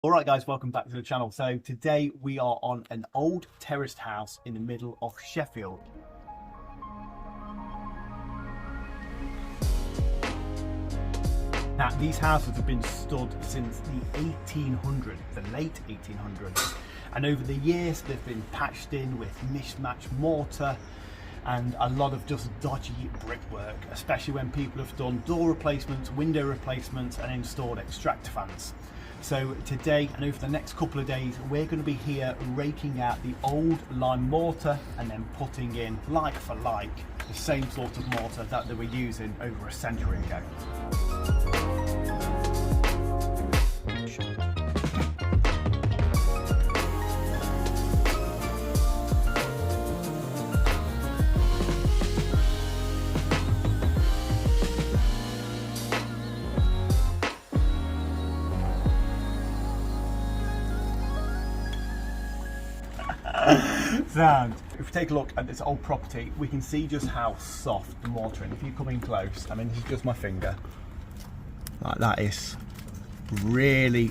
Alright guys, welcome back to the channel. So today we are on an old terraced house in the middle of Sheffield. Now these houses have been stood since the 1800s, the late 1800s, and over the years they've been patched in with mismatched mortar and a lot of just dodgy brickwork, especially when people have done door replacements, window replacements and installed extractor fans. So today and over the next couple of days we're going to be here raking out the old lime mortar and then putting in, like for like, the same sort of mortar that they were using over a century ago. Sound. If we take a look at this old property, we can see just how soft the mortar is. If you come in close, I mean, this is just my finger. Like that is really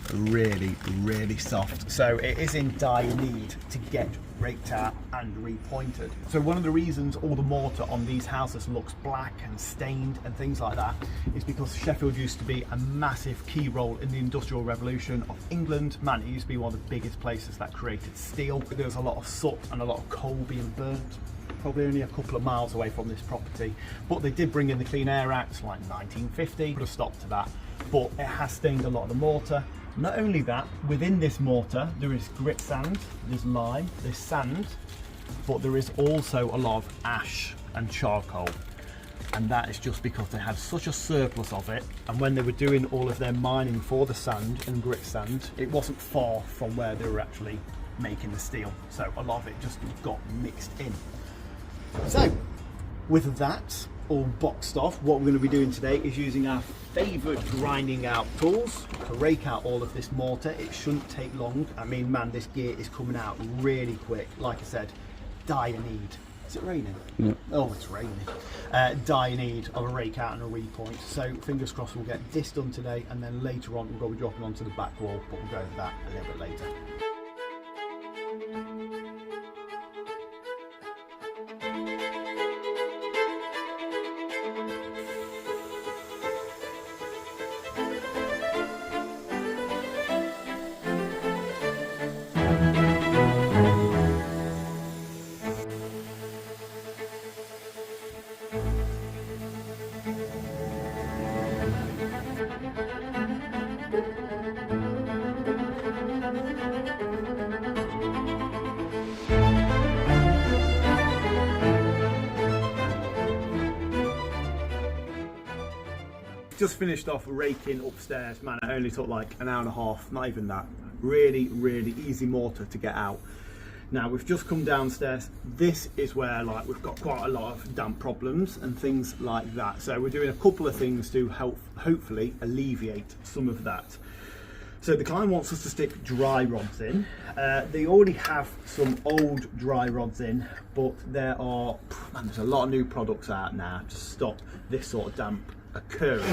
soft. So it is in dire need to get raked out and repointed. So one of the reasons all the mortar on these houses looks black and stained and things like that is because Sheffield used to be a massive key role in the Industrial Revolution of England. Man, it used to be one of the biggest places that created steel. There was a lot of soot and a lot of coal being burnt. Probably only a couple of miles away from this property, but they did bring in the Clean Air Act like 1950, put a stop to that, but it has stained a lot of the mortar. Not only that, within this mortar there is grit sand, there's lime, there's sand, but there is also a lot of ash and charcoal, and that is just because they had such a surplus of it, and when they were doing all of their mining for the sand and grit sand, it wasn't far from where they were actually making the steel, so a lot of it just got mixed in. So with that all boxed off, what we're going to be doing today is using our favourite grinding out tools to rake out all of this mortar. It shouldn't take long. I mean, man, this gear is coming out really quick. Like I said, dire need. Is it raining? Yeah. Oh, it's raining. Dire need of a rake out and a repoint. So fingers crossed we'll get this done today, and then later on we'll go dropping onto the back wall, but we'll go over that a little bit later. Just finished off raking upstairs. Man, it only took like an hour and a half, not even that. Really easy mortar to get out. Now we've just come downstairs. This is where like we've got quite a lot of damp problems and things like that, so we're doing a couple of things to help hopefully alleviate some of that. So the client wants us to stick dry rods in. They already have some old dry rods in, but there's a lot of new products out now to stop this sort of damp occurring.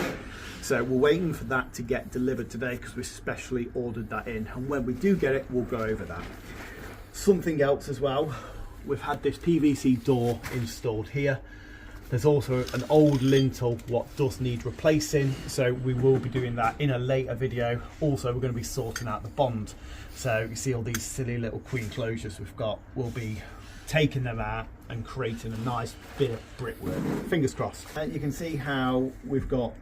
So we're waiting for that to get delivered today because we specially ordered that in, and when we do get it, we'll go over that. Something else as well, we've had this PVC door installed here. There's also an old lintel what does need replacing, so we will be doing that in a later video. Also, we're going to be sorting out the bond. So you see all these silly little queen closures we've got, we'll be taking them out and creating a nice bit of brickwork. Fingers crossed. And you can see how we've got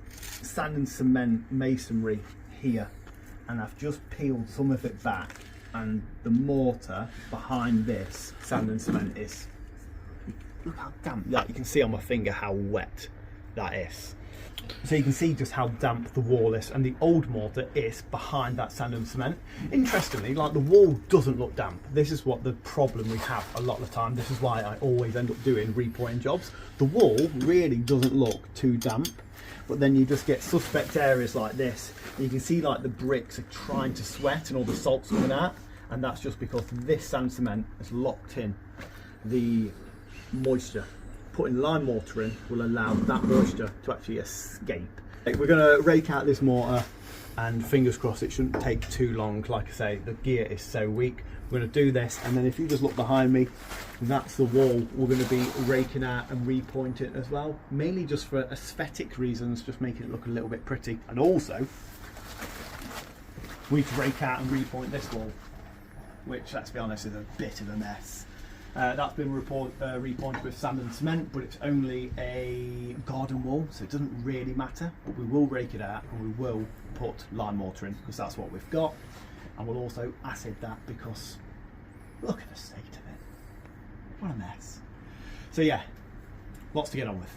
sand and cement masonry here, and I've just peeled some of it back, and the mortar behind this sand and cement is, look how damp that, you can see on my finger how wet that is. So you can see just how damp the wall is, and the old mortar is behind that sand and cement. Interestingly, like, the wall doesn't look damp. This is what the problem we have a lot of the time. This is why I always end up doing repointing jobs. The wall really doesn't look too damp, but then you just get suspect areas like this. You can see like the bricks are trying to sweat and all the salt's coming out, and that's just because this sand cement has locked in the moisture. Putting lime mortar in will allow that moisture to actually escape. We're going to rake out this mortar and fingers crossed it shouldn't take too long. Like I say, the gear is so weak. We're going to do this, and then if you just look behind me, that's the wall we're going to be raking out and repointing as well, mainly just for aesthetic reasons, just making it look a little bit pretty. And also we need to rake out and repoint this wall, which, let's be honest, is a bit of a mess. That's been repointed with sand and cement, but it's only a garden wall, so it doesn't really matter. But we will rake it out and we will put lime mortar in, because that's what we've got. And we'll also acid that, because look at the state of it. What a mess. So yeah, lots to get on with.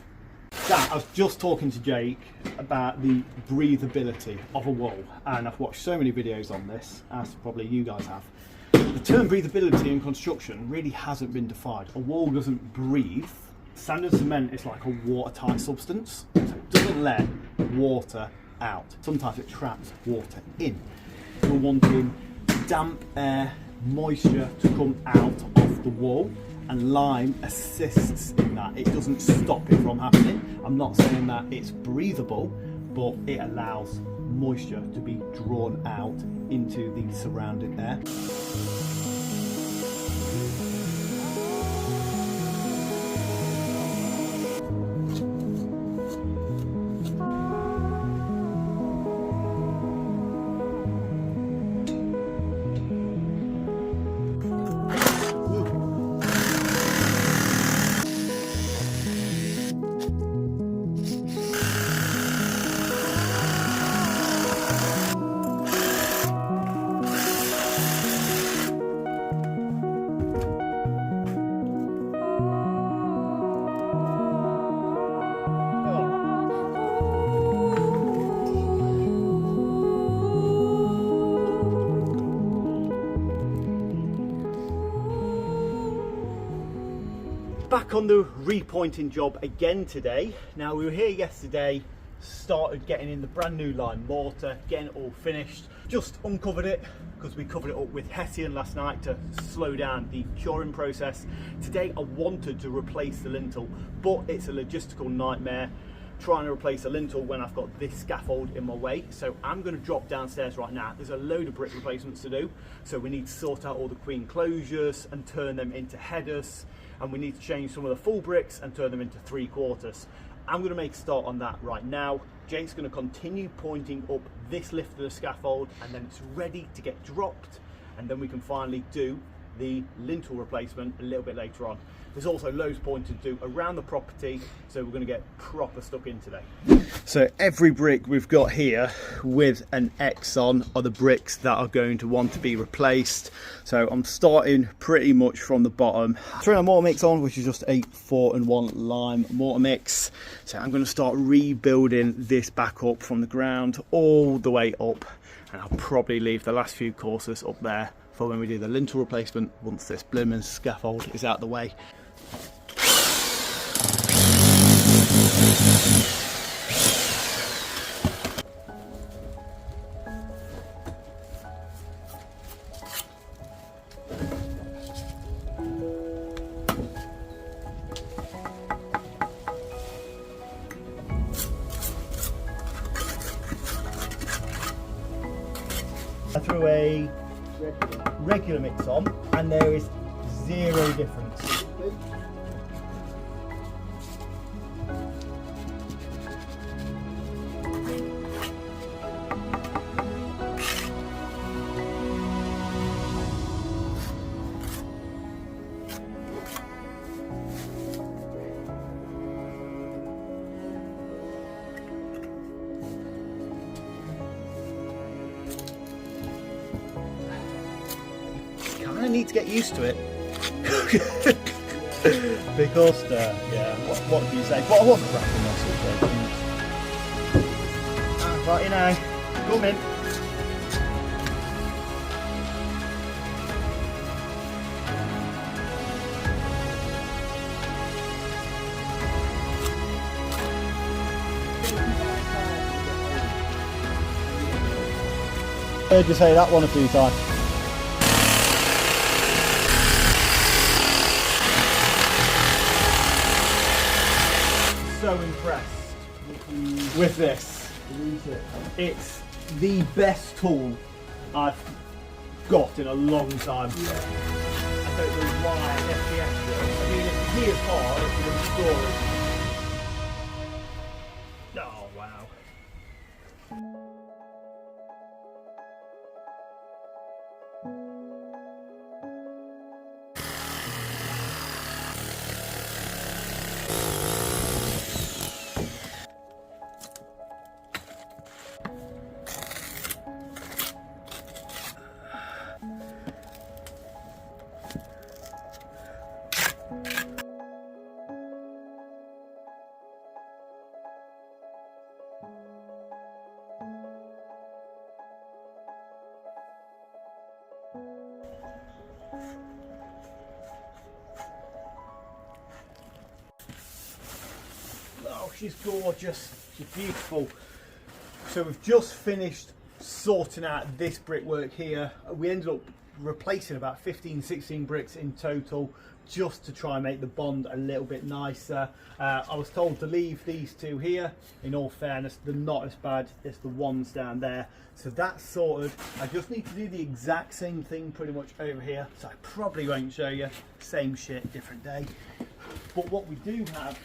Now, I was just talking to Jake about the breathability of a wall, and I've watched so many videos on this, as probably you guys have. The term breathability in construction really hasn't been defined. A wall doesn't breathe. Sand and cement is like a watertight substance, so it doesn't let water out. Sometimes it traps water in. We're wanting damp air, moisture to come out of the wall, and lime assists in that. It doesn't stop it from happening. I'm not saying that it's breathable, but it allows moisture to be drawn out into the surrounding air. Back on the repointing job again today. Now, we were here yesterday, started getting in the brand new lime mortar, getting it all finished. Just uncovered it because we covered it up with Hessian last night to slow down the curing process. Today I wanted to replace the lintel, but it's a logistical nightmare trying to replace a lintel when I've got this scaffold in my way. So I'm going to drop downstairs right now. There's a load of brick replacements to do, so we need to sort out all the queen closures and turn them into headers, and we need to change some of the full bricks and turn them into 3/4. I'm going to make a start on that right now. Jake's going to continue pointing up this lift of the scaffold, and then it's ready to get dropped, and then we can finally do the lintel replacement a little bit later on. There's also loads pointed to do around the property, so we're going to get proper stuck in today. So every brick we've got here with an X on are the bricks that are going to want to be replaced. So I'm starting pretty much from the bottom. Throwing a mortar mix on, which is just a 4-in-1 lime mortar mix. So I'm going to start rebuilding this back up from the ground all the way up, and I'll probably leave the last few courses up there for when we do the lintel replacement once this blooming scaffold is out the way. I threw a regular mix on, and there is zero difference. I need to get used to it because yeah, what do you say? But I wasn't wrapping myself. Right, you know, come in. I heard you say that one a few times. So impressed with this. It's the best tool I've got in a long time. Yeah. I don't know why FPS works. I mean, if the gear's hard, it's going to store it. Oh, wow. Oh, she's gorgeous. She's beautiful. So we've just finished sorting out this brickwork here. We ended up replacing about 15-16 bricks in total, just to try and make the bond a little bit nicer. I was told to leave these two here. In all fairness, they're not as bad as the ones down there. So that's sorted. I just need to do the exact same thing pretty much over here. So I probably won't show you. Same shit, different day. But what we do have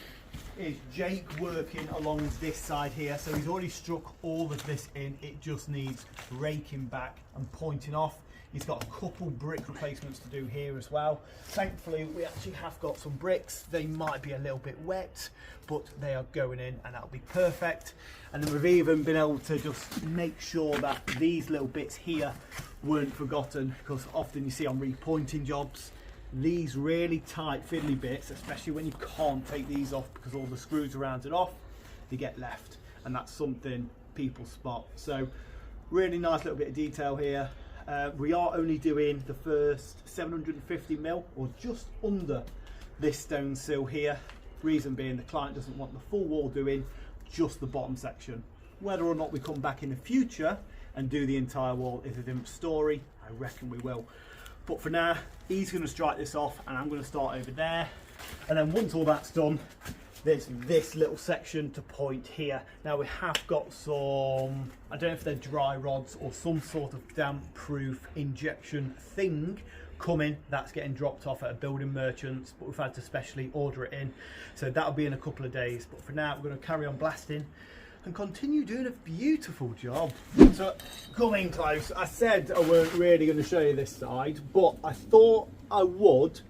is Jake working along this side here. So he's already struck all of this in. It just needs raking back and pointing off. He's got a couple brick replacements to do here as well. Thankfully, we actually have got some bricks. They might be a little bit wet, but they are going in and that'll be perfect. And then we've even been able to just make sure that these little bits here weren't forgotten, because often you see on repointing jobs, these really tight fiddly bits, especially when you can't take these off because all the screws around it off, they get left, and that's something people spot. So really nice little bit of detail here. We are only doing the first 750mm or just under this stone sill here. Reason being, the client doesn't want the full wall doing, just the bottom section. Whether or not we come back in the future and do the entire wall is a different story. I reckon we will. But for now, he's going to strike this off and I'm going to start over there. And then once all that's done, there's this little section to point here. Now we have got some, I don't know if they're dry rods or some sort of damp proof injection thing coming. That's getting dropped off at a building merchant's, but we've had to specially order it in. So that'll be in a couple of days. But for now, we're going to carry on blasting and continue doing a beautiful job. So coming close, I said I weren't really going to show you this side, but I thought I would,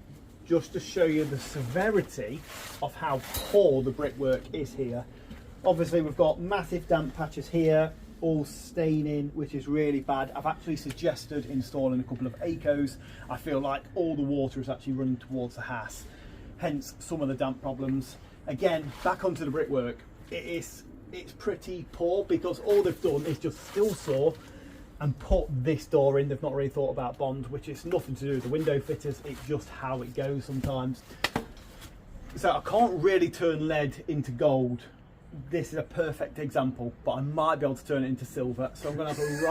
just to show you the severity of how poor the brickwork is here. Obviously we've got massive damp patches here, all staining, which is really bad. I've actually suggested installing a couple of ACOs. I feel like all the water is actually running towards the house, hence some of the damp problems. Again, back onto the brickwork, it's pretty poor because all they've done is just still saw and put this door in. They've not really thought about bond, which is nothing to do with the window fitters, it's just how it goes sometimes. So I can't really turn lead into gold. This is a perfect example, but I might be able to turn it into silver, so I'm going to have a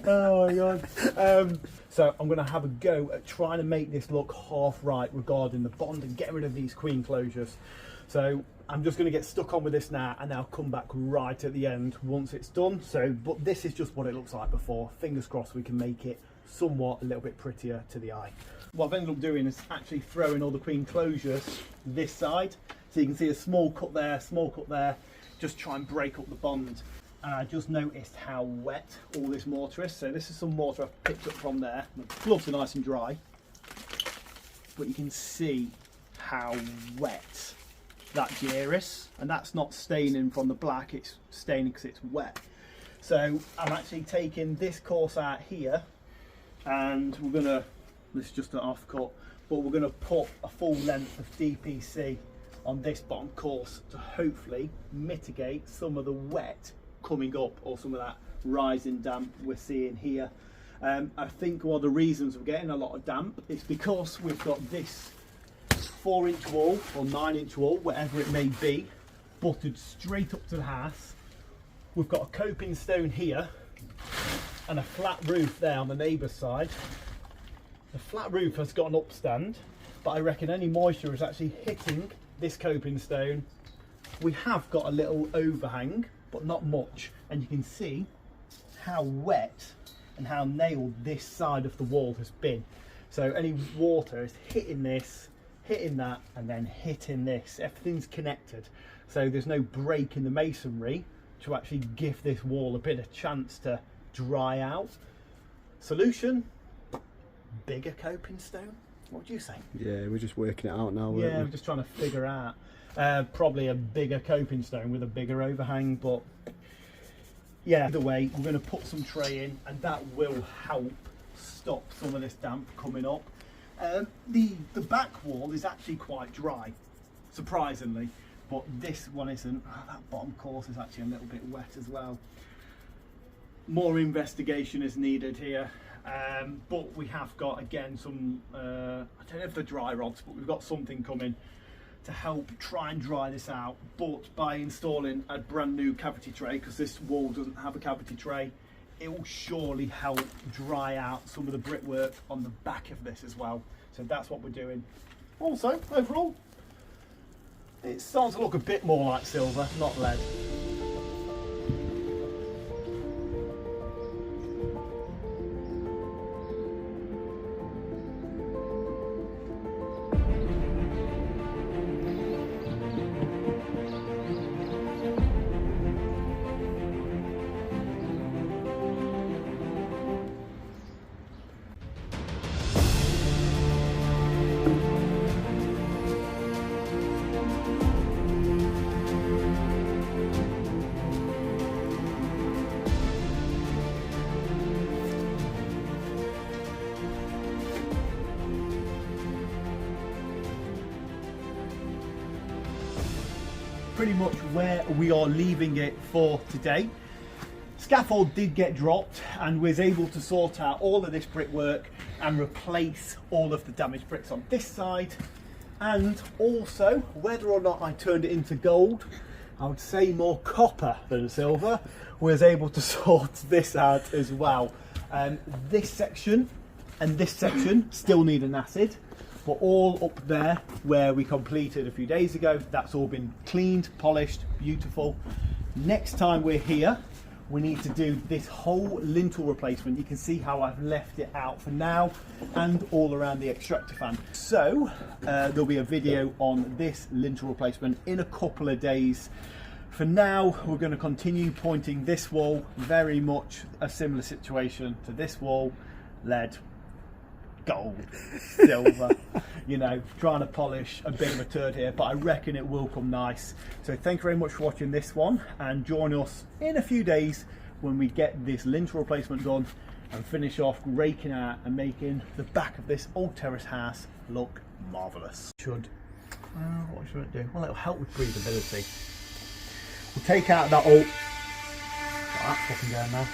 oh my god. So I'm going to have a go at trying to make this look half right regarding the bond and getting rid of these queen closures. So I'm just going to get stuck on with this now, and I'll come back right at the end once it's done. So, but this is just what it looks like before. Fingers crossed we can make it somewhat a little bit prettier to the eye. What I've ended up doing is actually throwing all the queen closures this side. So you can see a small cut there, just try and break up the bond. And I just noticed how wet all this mortar is. So this is some mortar I've picked up from there. The gloves are nice and dry, but you can see how wet that gear is, and that's not staining from the black, it's staining because it's wet. So I'm actually taking this course out here, and we're gonna, this is just an off cut, but we're gonna put a full length of DPC on this bottom course to hopefully mitigate some of the wet coming up, or some of that rising damp we're seeing here. I think one of the reasons we're getting a lot of damp is because we've got this 4-inch wall or 9-inch wall, whatever it may be, butted straight up to the house. We've got a coping stone here and a flat roof there on the neighbour's side. The flat roof has got an upstand, but I reckon any moisture is actually hitting this coping stone we have got a little overhang, but not much, and you can see how wet and how nailed this side of the wall has been. So any water is hitting this, hitting that, and then hitting this. Everything's connected, so there's no break in the masonry to actually give this wall a bit of chance to dry out. Solution: bigger coping stone. What do you say? Yeah, we're just working it out now. Yeah, we're just trying to figure out probably a bigger coping stone with a bigger overhang, but yeah, either way, we're going to put some tray in, and that will help stop some of this damp coming up. The back wall is actually quite dry, surprisingly, but this one isn't. Oh, that bottom course is actually a little bit wet as well. More investigation is needed here, but we have got, again, some I don't know if they're dry rods, but we've got something coming to help try and dry this out. But by installing a brand new cavity tray, because this wall doesn't have a cavity tray, it will surely help dry out some of the brickwork on the back of this as well. So that's what we're doing. Also, overall, it starts to look a bit more like silver, not lead. Pretty much where we are leaving it for today. Scaffold did get dropped, and was able to sort out all of this brickwork and replace all of the damaged bricks on this side. And also, whether or not I turned it into gold, I would say more copper than silver, was able to sort this out as well. This section and this section still need an acid. But all up there where we completed a few days ago, that's all been cleaned, polished, beautiful. Next time we're here, we need to do this whole lintel replacement. You can see how I've left it out for now, and all around the extractor fan. So there'll be a video on this lintel replacement in a couple of days. For now, we're going to continue pointing this wall, very much a similar situation to this wall. Lead, gold, silver, you know, trying to polish a bit of a turd here, but I reckon it will come nice. So thank you very much for watching this one, and join us in a few days when we get this lintel replacement done and finish off raking out and making the back of this old terrace house look marvellous. What should it do? Well, it'll help with breathability. We'll take out that old... Oh, that's fucking down now.